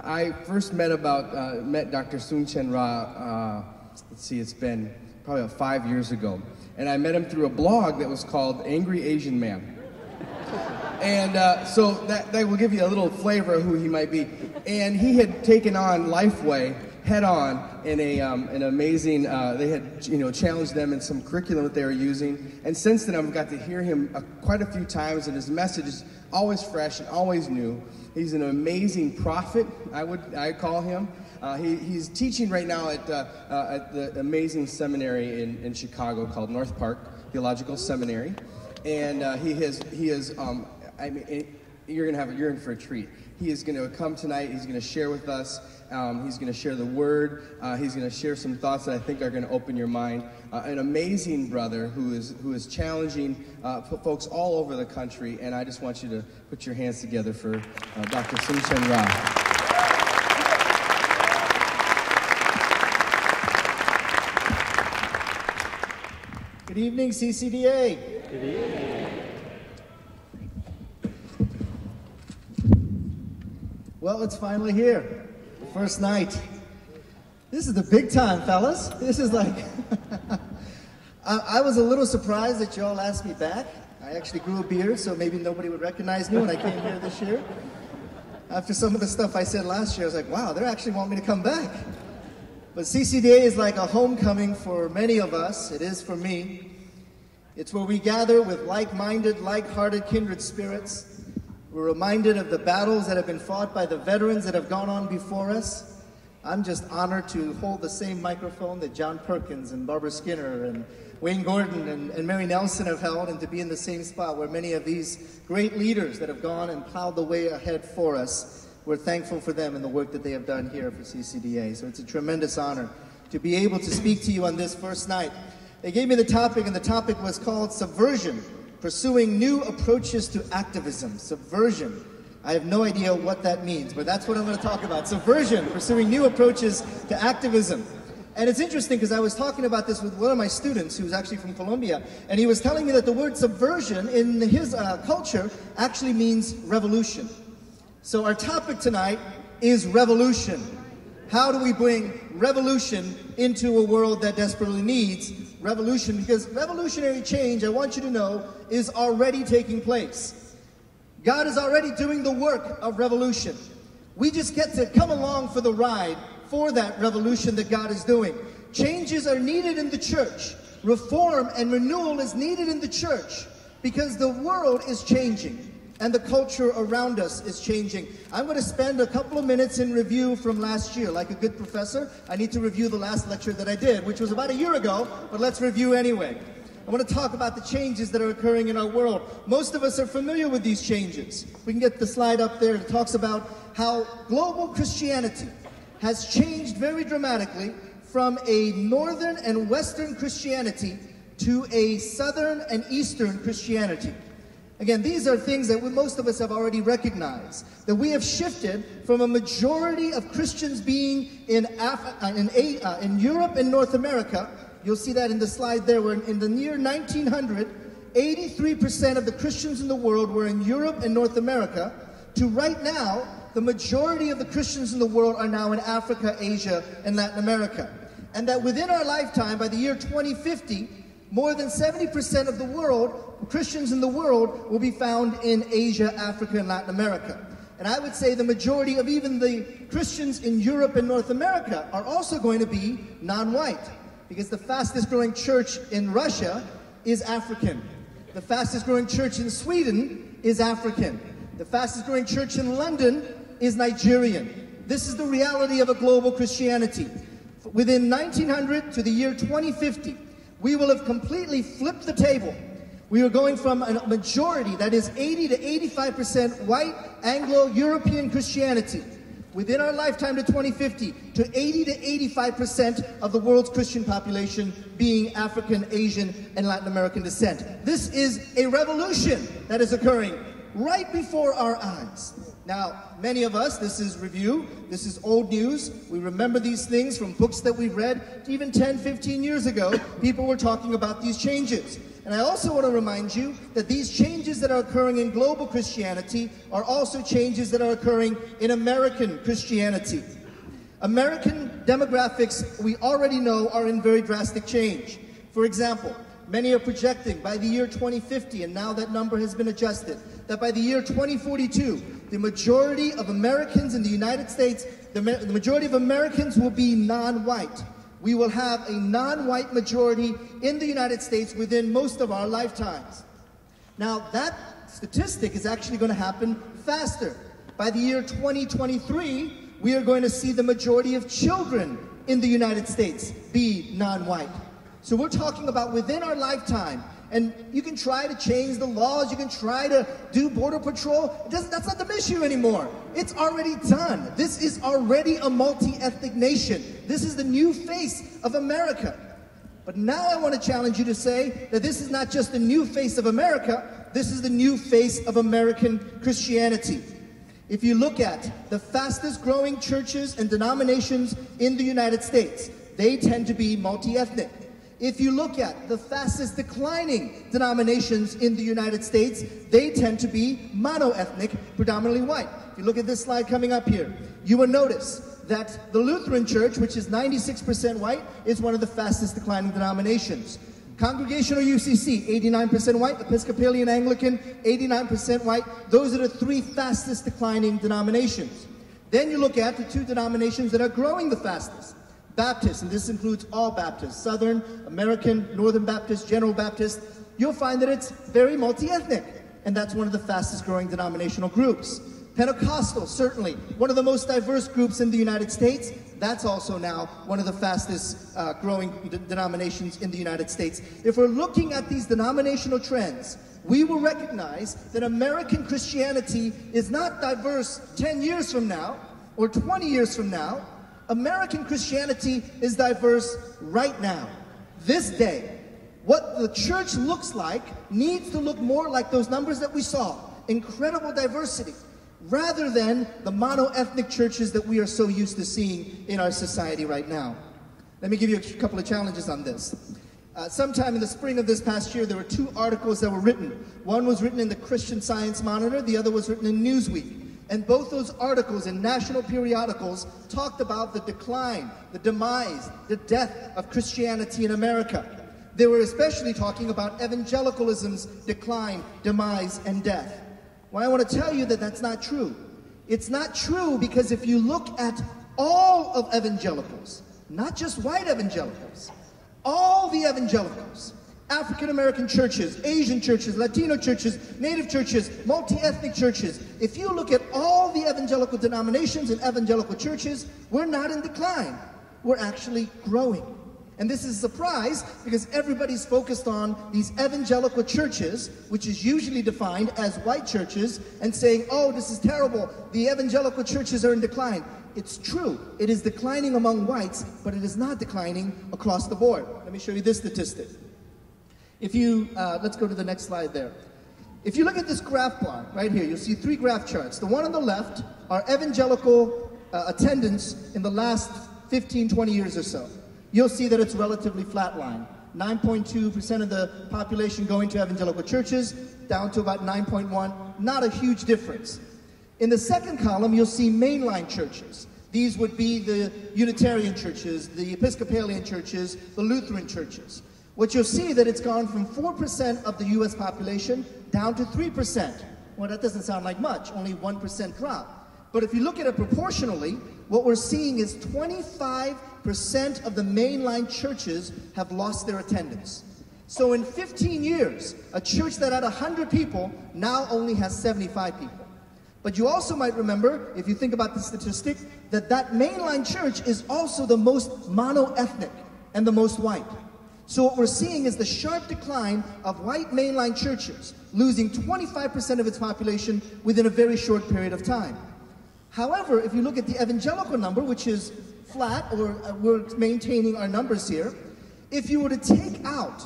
I first met Dr. Soong-CHAN Ra, let's see, it's been probably about 5 years ago. And I met him through a blog that was called Angry Asian Man. And so that will give you a little flavor of who he might be. And he had taken on Lifeway head on in an amazing, they had challenged them in some curriculum that they were using. And since then I've got to hear him quite a few times, and his message is always fresh and always new. He's an amazing prophet, I call him. He's teaching right now at the amazing seminary in Chicago called North Park Theological Seminary. And you're in for a treat. He is going to come tonight. He's going to share with us. He's going to share the word. He's going to share some thoughts that I think are going to open your mind. An amazing brother who is challenging folks all over the country. And I just want you to put your hands together for Dr. Soong-CHAN Ra. Good evening, CCDA. Good evening. Well, it's finally here. The first night. This is the big time, fellas. This is like... I was a little surprised that y'all asked me back. I actually grew a beard, so maybe nobody would recognize me when I came here this year. After some of the stuff I said last year, I was like, wow, they actually want me to come back. But CCDA is like a homecoming for many of us. It is for me. It's where we gather with like-minded, like-hearted, kindred spirits. We're reminded of the battles that have been fought by the veterans that have gone on before us. I'm just honored to hold the same microphone that John Perkins and Barbara Skinner and Wayne Gordon and Mary Nelson have held, and to be in the same spot where many of these great leaders that have gone and plowed the way ahead for us. We're thankful for them and the work that they have done here for CCDA. So it's a tremendous honor to be able to speak to you on this first night. They gave me the topic, and the topic was called Subversion, Pursuing New Approaches to Activism. Subversion. I have no idea what that means, but that's what I'm going to talk about. Subversion, Pursuing New Approaches to Activism. And it's interesting because I was talking about this with one of my students who's actually from Colombia, and he was telling me that the word subversion in his culture actually means revolution. So our topic tonight is revolution. How do we bring revolution into a world that desperately needs revolution? Because revolutionary change, I want you to know, is already taking place. God is already doing the work of revolution. We just get to come along for the ride for that revolution that God is doing. Changes are needed in the church. Reform and renewal is needed in the church because the world is changing and the culture around us is changing. I'm going to spend a couple of minutes in review from last year. Like a good professor, I need to review the last lecture that I did, which was about a year ago, but let's review anyway. I want to talk about the changes that are occurring in our world. Most of us are familiar with these changes. We can get the slide up there that talks about how global Christianity has changed very dramatically from a northern and western Christianity to a southern and eastern Christianity. Again, these are things that most of us have already recognized, that we have shifted from a majority of Christians being in Europe and North America. You'll see that in the slide there, where in the year 1900, 83% of the Christians in the world were in Europe and North America, to right now, the majority of the Christians in the world are now in Africa, Asia, and Latin America. And that within our lifetime, by the year 2050, more than 70% of the world, Christians in the world, will be found in Asia, Africa, and Latin America. And I would say the majority of even the Christians in Europe and North America are also going to be non-white, because the fastest growing church in Russia is African. The fastest growing church in Sweden is African. The fastest growing church in London is Nigerian. This is the reality of a global Christianity. Within 1900 to the year 2050, we will have completely flipped the table. We are going from a majority that is 80 to 85% white Anglo-European Christianity within our lifetime to 2050 to 80 to 85% of the world's Christian population being African, Asian, and Latin American descent. This is a revolution that is occurring right before our eyes. Now, many of us, this is review, this is old news. We remember these things from books that we've read. Even 10, 15 years ago, people were talking about these changes. And I also want to remind you that these changes that are occurring in global Christianity are also changes that are occurring in American Christianity. American demographics, we already know, are in very drastic change. For example, many are projecting by the year 2050, and now that number has been adjusted, that by the year 2042, the majority of Americans in the United States, the majority of Americans will be non-white. We will have a non-white majority in the United States within most of our lifetimes. Now, that statistic is actually going to happen faster. By the year 2023, we are going to see the majority of children in the United States be non-white. So we're talking about within our lifetime, and you can try to change the laws, you can try to do border patrol. That's not the issue anymore. It's already done. This is already a multi-ethnic nation. This is the new face of America. But now I want to challenge you to say that this is not just the new face of America, this is the new face of American Christianity. If you look at the fastest growing churches and denominations in the United States, they tend to be multi-ethnic. If you look at the fastest declining denominations in the United States, they tend to be mono-ethnic, predominantly white. If you look at this slide coming up here, you will notice that the Lutheran Church, which is 96% white, is one of the fastest declining denominations. Congregational UCC, 89% white. Episcopalian Anglican, 89% white. Those are the three fastest declining denominations. Then you look at the two denominations that are growing the fastest. Baptists, and this includes all Baptists, Southern, American, Northern Baptist, General Baptist, you'll find that it's very multi-ethnic, and that's one of the fastest growing denominational groups. Pentecostal, certainly, one of the most diverse groups in the United States. That's also now one of the fastest growing denominations in the United States. If we're looking at these denominational trends, we will recognize that American Christianity is not diverse 10 years from now or 20 years from now. American Christianity is diverse right now, this day. What the church looks like needs to look more like those numbers that we saw, incredible diversity, rather than the mono-ethnic churches that we are so used to seeing in our society right now. Let me give you a couple of challenges on this. Sometime in the spring of this past year, there were two articles that were written. One was written in the Christian Science Monitor, the other was written in Newsweek. And both those articles in national periodicals talked about the decline, the demise, the death of Christianity in America. They were especially talking about evangelicalism's decline, demise, and death. Well, I want to tell you that that's not true. It's not true because if you look at all of evangelicals, not just white evangelicals, all the evangelicals, African American churches, Asian churches, Latino churches, Native churches, multi-ethnic churches. If you look at all the evangelical denominations and evangelical churches, we're not in decline. We're actually growing. And this is a surprise because everybody's focused on these evangelical churches, which is usually defined as white churches, and saying, oh, this is terrible. The evangelical churches are in decline. It's true. It is declining among whites, but it is not declining across the board. Let me show you this statistic. If you, let's go to the next slide there. If you look at this graph plot right here, you'll see three graph charts. The one on the left are evangelical attendance in the last 15, 20 years or so. You'll see that it's relatively flatline. 9.2% of the population going to evangelical churches, down to about 9.1, not a huge difference. In the second column, you'll see mainline churches. These would be the Unitarian churches, the Episcopalian churches, the Lutheran churches. What you'll see that it's gone from 4% of the US population down to 3%. Well, that doesn't sound like much, only 1% drop. But if you look at it proportionally, what we're seeing is 25% of the mainline churches have lost their attendance. So in 15 years, a church that had 100 people now only has 75 people. But you also might remember, if you think about the statistic, that that mainline church is also the most mono-ethnic and the most white. So what we're seeing is the sharp decline of white mainline churches, losing 25% of its population within a very short period of time. However, if you look at the evangelical number, which is flat, or we're maintaining our numbers here, if you were to take out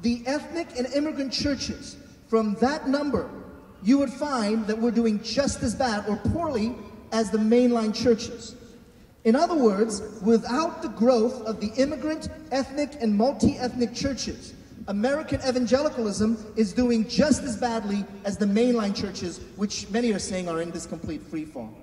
the ethnic and immigrant churches from that number, you would find that we're doing just as bad or poorly as the mainline churches. In other words, without the growth of the immigrant, ethnic, and multi-ethnic churches, American evangelicalism is doing just as badly as the mainline churches, which many are saying are in this complete free fall.